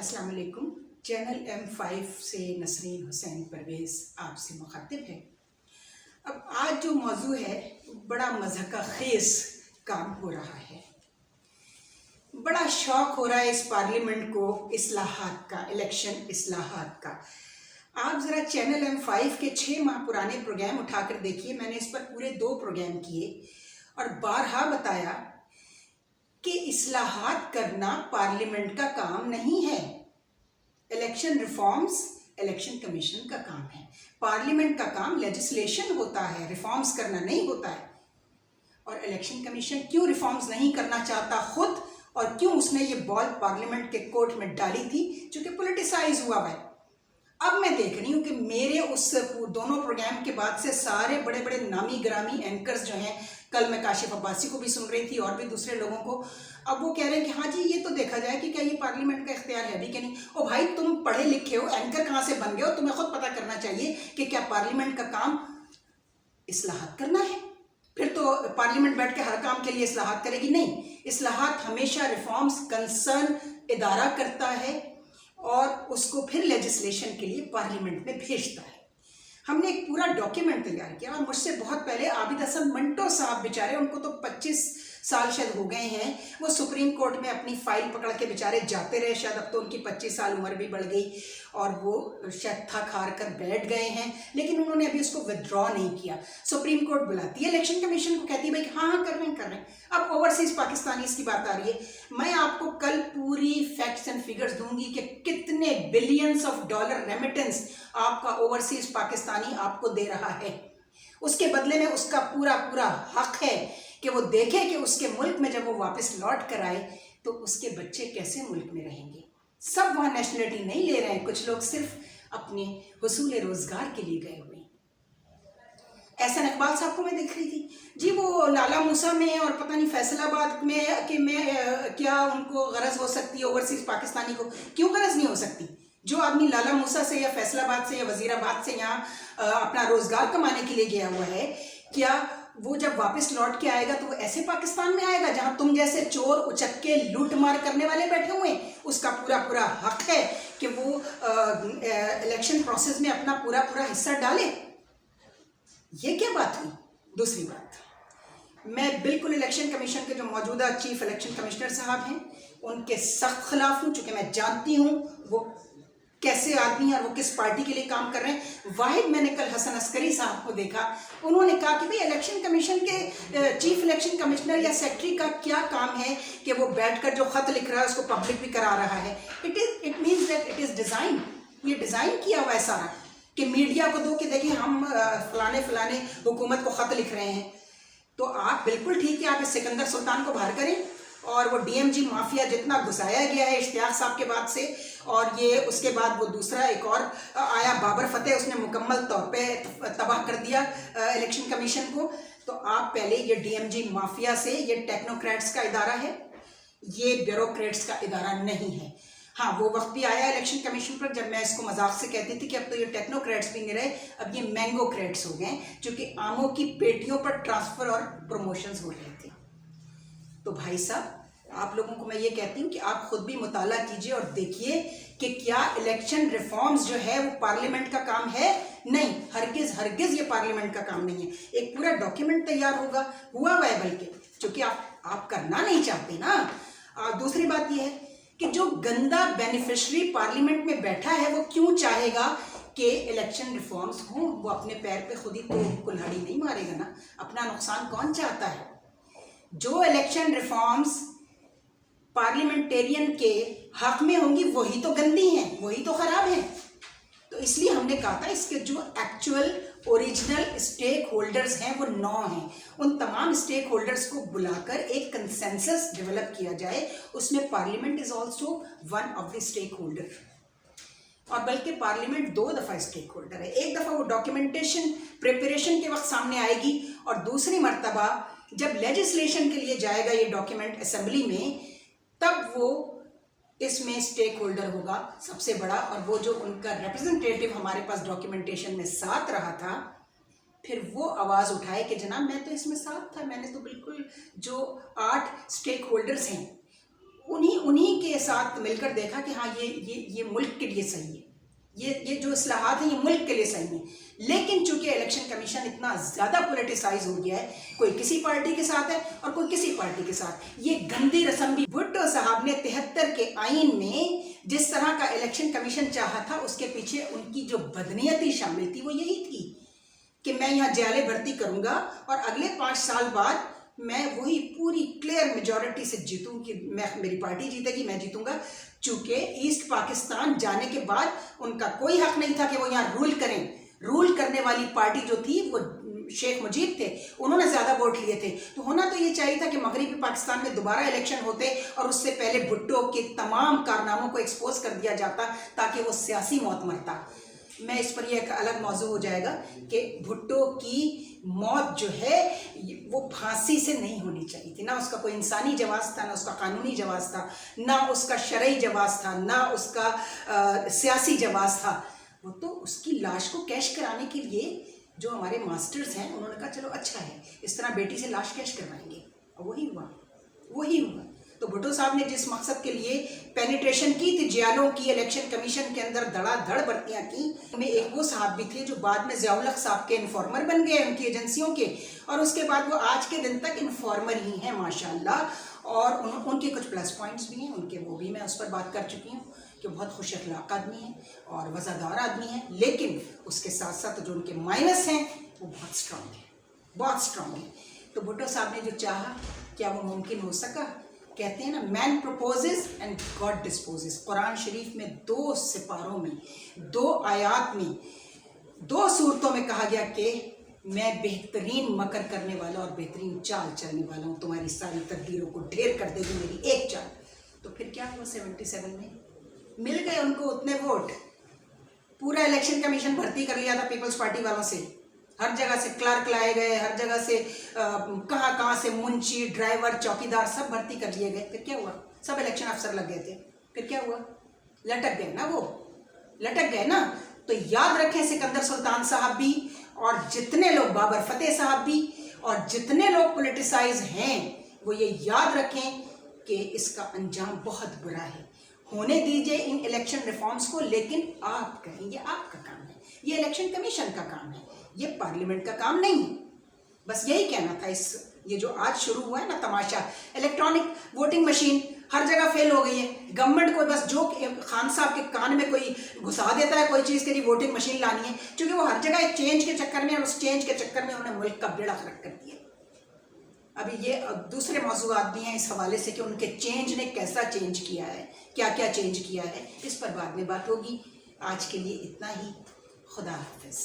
अस्सलाम वालेकुम। Channel M5 से नसरीन हुसैन परवेज़ आपसे मुखातिब है। अब आज जो मौजू है बड़ा मज़हक़ा ख़ेज़ काम हो रहा है, बड़ा शौक़ हो रहा है इस पार्लियामेंट को इस्लाहात का, इलेक्शन इस्लाहात का। आप ज़रा चैनल M5 के 6 माह पुराने प्रोग्राम उठाकर देखिए। मैंने इस पर पूरे 2 प्रोग्राम किए और बारहा बताया कि इस्लाहात करना पार्लियामेंट का काम नहीं है। इलेक्शन रिफॉर्म्स इलेक्शन कमीशन का काम है। पार्लियामेंट का काम लेजिस्लेशन होता है, रिफॉर्म्स करना नहीं होता है। और इलेक्शन कमीशन क्यों रिफॉर्म्स नहीं करना चाहता खुद, और क्यों उसने ये बॉल पार्लियामेंट के कोर्ट में डाली थी, जो कि पोलिटिसाइज हुआ है। अब मैं देख रही हूँ कि मेरे उस दोनों प्रोग्राम के बाद से सारे बड़े बड़े नामी ग्रामी एंकर्स जो हैं, कल मैं काशिफ अब्बासी को भी सुन रही थी और भी दूसरे लोगों को, अब वो कह रहे हैं कि हाँ जी ये तो देखा जाए कि क्या ये पार्लियामेंट का इख्तियार है भी कि नहीं। ओ भाई, तुम पढ़े लिखे हो, एंकर कहाँ से बन गए हो? तुम्हें खुद पता करना चाहिए कि क्या पार्लियामेंट का काम इस्लाहात करना है। फिर तो पार्लियामेंट बैठ के हर काम के लिए इस्लाहात करेगी? नहीं, इस्लाहात हमेशा रिफॉर्म्स कंसर्न इदारा करता है और उसको फिर लेजिस्लेशन के लिए पार्लियामेंट में भेजता है। हमने एक पूरा डॉक्यूमेंट तैयार किया और मुझसे बहुत पहले आबिद हसन मंटो साहब बेचारे, उनको तो 25 साल शायद हो गए हैं, वो सुप्रीम कोर्ट में अपनी फाइल पकड़ के बेचारे जाते रहे। शायद अब तो उनकी 25 साल उम्र भी बढ़ गई और वो शायद थक हार कर बैठ गए हैं, लेकिन उन्होंने अभी उसको विदड्रॉ नहीं किया। सुप्रीम कोर्ट बुलाती है इलेक्शन कमीशन को, कहती है भाई हाँ कर रहे हैं। अब ओवरसीज पाकिस्तानीज की बात आ रही है। मैं आपको कल पूरी फैक्ट्स एंड फिगर्स दूंगी कि कितने बिलियंस ऑफ डॉलर रेमिटेंस आपका ओवरसीज पाकिस्तानी आपको दे रहा है। उसके बदले में उसका पूरा हक है कि वो देखे कि उसके मुल्क में जब वो वापस लौट कर आए तो उसके बच्चे कैसे मुल्क में रहेंगे। सब वहाँ नेशनलिटी नहीं ले रहे हैं, कुछ लोग सिर्फ अपने हुसूल रोजगार के लिए गए हुए हैं। एहसन इकबाल साहब को मैं देख रही थी जी, वो लाला मूसा में और पता नहीं फैसलाबाद में कि मैं क्या उनको गरज हो सकती है ओवरसीज पाकिस्तानी को? क्यों गरज नहीं हो सकती? जो आदमी लाला मूसा से या फैसलाबाद से या वजीराबाद से यहाँ अपना रोजगार कमाने के लिए गया हुआ है, क्या वो जब वापस लौट के आएगा तो वो ऐसे पाकिस्तान में आएगा जहां तुम जैसे चोर उचक्के लूट मार करने वाले बैठे हुए हैं? उसका पूरा हक है कि वो इलेक्शन प्रोसेस में अपना पूरा हिस्सा डाले। ये क्या बात हुई? दूसरी बात, मैं बिल्कुल इलेक्शन कमीशन के जो मौजूदा चीफ इलेक्शन कमिश्नर साहब हैं उनके सख्त खिलाफ हूँ, चूँकि मैं जानती हूँ वो कैसे आदमी हैं और वो किस पार्टी के लिए काम कर रहे हैं। वाहिद मैंने कल हसन अस्करी साहब को देखा, उन्होंने कहा कि भाई इलेक्शन कमीशन के चीफ इलेक्शन कमिश्नर या सेक्रेटरी का क्या काम है कि वो बैठकर जो खत लिख रहा है उसको पब्लिक भी करा रहा है। It means that it is design, ये डिज़ाइन किया हुआ है सारा कि मीडिया को दो कि देखिए हम फलाने हुकूमत को ख़त लिख रहे हैं। तो आप बिल्कुल ठीक है, आप इस सिकंदर सुल्तान को बाहर करें और वो DMG माफिया जितना घुसाया गया है इश्तियाक साहब के बाद से, और ये उसके बाद वो दूसरा एक और आया बाबर फतेह, उसने मुकम्मल तौर पे तबाह कर दिया इलेक्शन कमीशन को। तो आप पहले ये DMG माफिया से, ये टेक्नोक्रेट्स का इदारा है, ये ब्यूरोक्रेट्स का इदारा नहीं है। हाँ, वो वक्त भी आया इलेक्शन कमीशन पर जब मैं इसको मजाक से कहती थी कि अब तो ये टेक्नोक्रेट्स भी नहीं रहे, अब ये मैंगोक्रेट्स हो गए, क्योंकि आमों की पेटियों पर ट्रांसफ़र और प्रमोशंस हो रहे थे। तो भाई साहब, आप लोगों को मैं ये कहती हूँ कि आप खुद भी मुताला कीजिए और देखिए कि क्या इलेक्शन रिफॉर्म्स जो है वो पार्लियामेंट का काम है? नहीं, हरगिज़ ये पार्लियामेंट का काम नहीं है। एक पूरा डॉक्यूमेंट तैयार हुआ है, बल्कि चूँकि आप करना नहीं चाहते ना। दूसरी बात यह है कि जो गंदा बेनिफिशरी पार्लियामेंट में बैठा है वो क्यों चाहेगा कि इलेक्शन रिफॉर्म्स हों? वो अपने पैर पे खुद ही तो कुल्हाड़ी नहीं मारेगा ना। अपना नुकसान कौन चाहता है? जो इलेक्शन रिफॉर्म्स पार्लियामेंटेरियन के हक में होंगी वही तो गंदी हैं, वही तो खराब हैं। तो इसलिए हमने कहा था इसके जो एक्चुअल ओरिजिनल स्टेक होल्डर्स हैं वो 9 हैं। उन तमाम स्टेक होल्डर्स को बुलाकर एक कंसेंसस डेवलप किया जाए, उसमें parliament is also one of the stakeholder. और बल्कि पार्लियामेंट 2 दफ़ा स्टेक होल्डर है। एक दफ़ा वो डॉक्यूमेंटेशन प्रिपरेशन के वक्त सामने आएगी, और दूसरी मरतबा जब लेजिस्लेशन के लिए जाएगा ये डॉक्यूमेंट असेंबली में, तब वो इसमें स्टेक होल्डर होगा सबसे बड़ा। और वो जो उनका रिप्रेजेंटेटिव हमारे पास डॉक्यूमेंटेशन में साथ रहा था, फिर वो आवाज़ उठाए कि जनाब मैं तो इसमें साथ था, मैंने तो बिल्कुल जो 8 स्टेक होल्डर्स हैं انہی کے ساتھ مل کر دیکھا کہ ہاں یہ ملک کے لیے صحیح ہے، یہ جو اصلاحات ہیں یہ ملک کے لیے صحیح ہیں. لیکن چونکہ الیکشن کمیشن اتنا زیادہ پولیٹیسائز ہو گیا ہے، کوئی کسی پارٹی کے ساتھ ہے اور کوئی کسی پارٹی کے ساتھ. یہ گندی رسم بھی بھٹو صاحب نے 73 کے آئین میں جس طرح کا الیکشن کمیشن چاہا تھا، اس کے پیچھے ان کی جو بدنیتی شامل تھی وہ یہی تھی کہ میں یہاں جیالے بھرتی کروں گا اور اگلے 5 سال بعد میں وہی پوری کلیئر میجورٹی سے جیتوں کہ میری پارٹی جیتے گی، میں جیتوں گا. چونکہ ایسٹ پاکستان جانے کے بعد ان کا کوئی حق نہیں تھا کہ وہ یہاں رول کریں. رول کرنے والی پارٹی جو تھی وہ شیخ مجیب تھے، انہوں نے زیادہ ووٹ لیے تھے. تو ہونا تو یہ چاہیے تھا کہ مغربی پاکستان میں دوبارہ الیکشن ہوتے اور اس سے پہلے بھٹو کے تمام کارناموں کو ایکسپوز کر دیا جاتا تاکہ وہ سیاسی موت مرتا. میں اس پر یہ ایک الگ موضوع ہو جائے گا کہ بھٹو کی موت جو ہے وہ پھانسی سے نہیں ہونی چاہیے تھی. نہ اس کا کوئی انسانی جواز تھا، نہ اس کا قانونی جواز تھا، نہ اس کا شرعی جواز تھا، نہ اس کا سیاسی جواز تھا. وہ تو اس کی لاش کو کیش کرانے کے لیے جو ہمارے ماسٹرز ہیں انہوں نے کہا چلو اچھا ہے اس طرح بیٹی سے لاش کیش کروائیں گے، اور وہی ہوا. تو بھٹو صاحب نے جس مقصد کے لیے پینیٹریشن کی تھی جیالوں کی، الیکشن کمیشن کے اندر دھڑا دھڑ بھرتیاں کی، میں ایک وہ صاحب بھی تھے جو بعد میں ضیاء الحق صاحب کے انفارمر بن گئے ان کی ایجنسیوں کے، اور اس کے بعد وہ آج کے دن تک انفارمر ہی ہیں ماشاءاللہ. اور ان کے کچھ پلس پوائنٹس بھی ہیں، ان کے وہ بھی میں اس پر بات کر چکی ہوں کہ بہت خوش اخلاق آدمی ہیں اور وفادار آدمی ہیں. لیکن اس کے ساتھ ساتھ جو ان کے مائنس ہیں وہ بہت اسٹرانگ ہیں. تو بھٹو صاحب نے جو چاہا کیا وہ ممکن ہو سکا؟ کہتے ہیں نا مین پروپوزز اینڈ گاڈ ڈسپوزز. قرآن شریف میں 2 سپاروں میں 2 آیات میں 2 صورتوں میں کہا گیا کہ میں بہترین مکر کرنے والا اور بہترین چال چلنے والا ہوں، تمہاری ساری تقدیروں کو ڈھیر کر دے گی میری ایک چال. تو پھر کیا ہوا 77 میں مل گئے ان کو اتنے ووٹ. پورا الیکشن کمیشن بھرتی کر لیا تھا پیپلز پارٹی والوں سے، ہر جگہ سے کلرک لائے گئے، ہر جگہ سے کہاں سے منشی، ڈرائیور، چوکیدار سب بھرتی کر لیے گئے. پھر کیا ہوا؟ سب الیکشن افسر لگ گئے تھے. پھر کیا ہوا؟ لٹک گئے نا. تو یاد رکھیں سکندر سلطان صاحب بھی اور جتنے لوگ، بابر فتح صاحب بھی اور جتنے لوگ پولیٹیسائز ہیں وہ یہ یاد رکھیں کہ اس کا انجام بہت برا ہے. ہونے دیجئے ان الیکشن ریفارمز کو، لیکن آپ کریں، یہ آپ کا کام ہے، یہ الیکشن کمیشن کا کام ہے، یہ پارلیمنٹ کا کام نہیں ہے. بس یہی کہنا تھا. یہ جو آج شروع ہوا ہے نا تماشا، الیکٹرانک ووٹنگ مشین ہر جگہ فیل ہو گئی ہے. گورنمنٹ کو بس جو خان صاحب کے کان میں کوئی گھسا دیتا ہے کوئی چیز کے لیے ووٹنگ مشین لانی ہے، کیونکہ وہ ہر جگہ ایک چینج کے چکر میں، اور اس چینج کے چکر میں انہوں نے ملک کا بیڑا غرق کر دیا. ابھی یہ دوسرے موضوعات بھی ہیں اس حوالے سے کہ ان کے چینج نے کیسا چینج کیا ہے، کیا چینج کیا ہے، اس پر بعد میں بات ہوگی. آج کے لیے اتنا ہی. خدا حافظ.